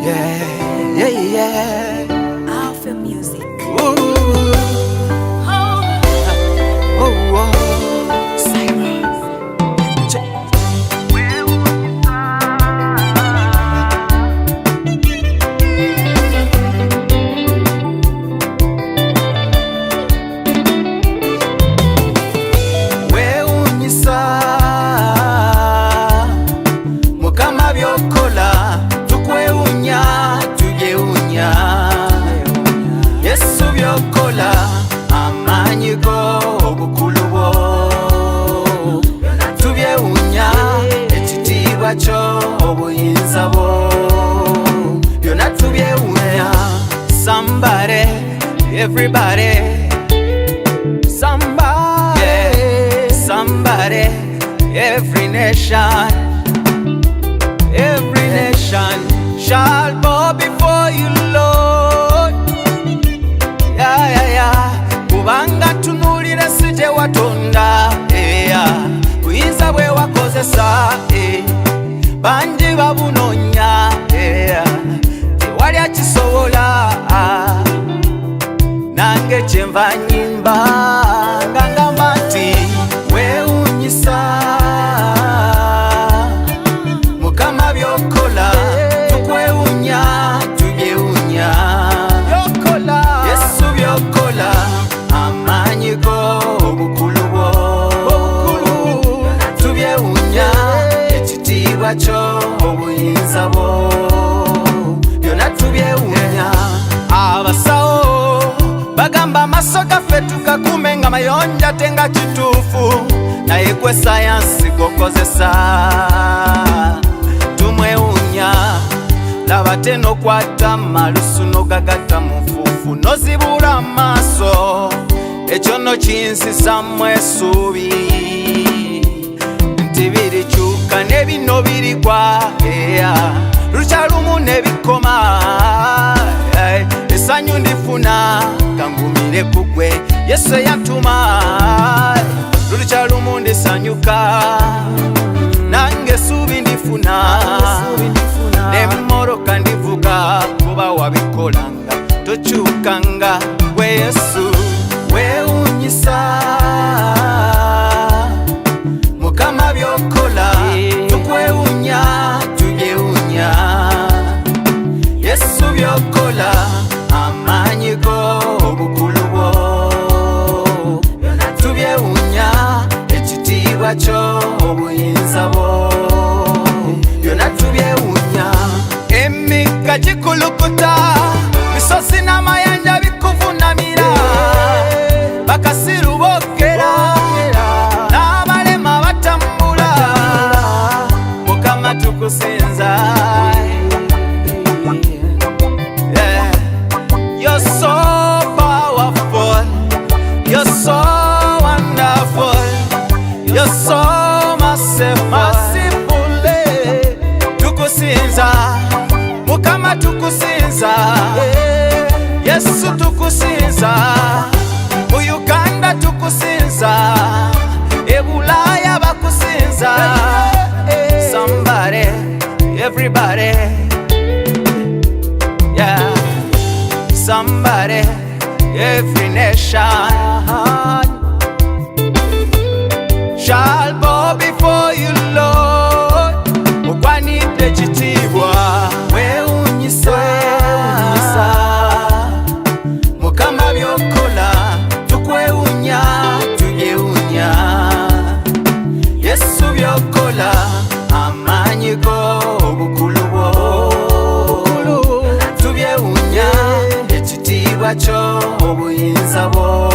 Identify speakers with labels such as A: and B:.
A: Yeah, yeah, yeah.
B: Alpha Music.
A: Ooh. Oh, oh. Somebody, everybody, somebody, yeah. Somebody, every nation shall bow before you, Lord. Yeah, yeah, yeah. Kubanga tunulira sije watonda, yeah. Buyinza bwe wakozesa, banji babunonya, yeah. Tewali akisobola, nange kyenva nyimba ngamba nti weewuunyisa Mukama byokola, tukwewuunya tubyewuunya Yesu byokola, amaanyi go obukulu bwo tubyewuunya, ekitiibwa kyo obuyinza bwo byonna tubyewuunya. Abasawo bagamba amaaso gaffe tugakume nga mayonja tenga kituufu, naye gwe sayansi gokozesa tumwewuunya. Laba te nokwata malusu nogagatta mu nfuufu nozibula amaaso, ekyo no kinsisamu essuubi nti birikyuka ne bino birigwa, lukyalumu ne bikoma. Essanyu ndifuna kangumire kugwe Yesu yantuma, lukyalumu ndisanyuka nange essuubi ndifuna, n'emmoroka ndivuga kuba wabikolanga tokyukanga gwe Yesu. Weewuunyisa Mukama byokola, tukwewuunya tubyewuunya Yesu byokola, amaanyi go obukulu bwo tubyewuunya, ekitiibwa kyo obuyinza bwo byonna tubyewuunya. Emigga gikulukuta, misozi n'amayanja bikuvunamira, bakasiru boogera n'abalema batambula, Mukama tukusinza. You're so powerful, you're so wonderful, you're so merciful. Tukusinza Mukama, tukusinza Yesu, tukusinza mu Uganda, tukusinza e Bulaya bakusinza. Somebody, everybody, yeah. Somebody, every nation shall bow before you, Lord. Okwanidde ekitiibwa, weewuunyisa Mukama byokola, tukwewuunya tubyewuunya Yesu byokola, amaanyi go obukulu bwo tubyewuunya, ekitiibwa kyo obuyinza bwo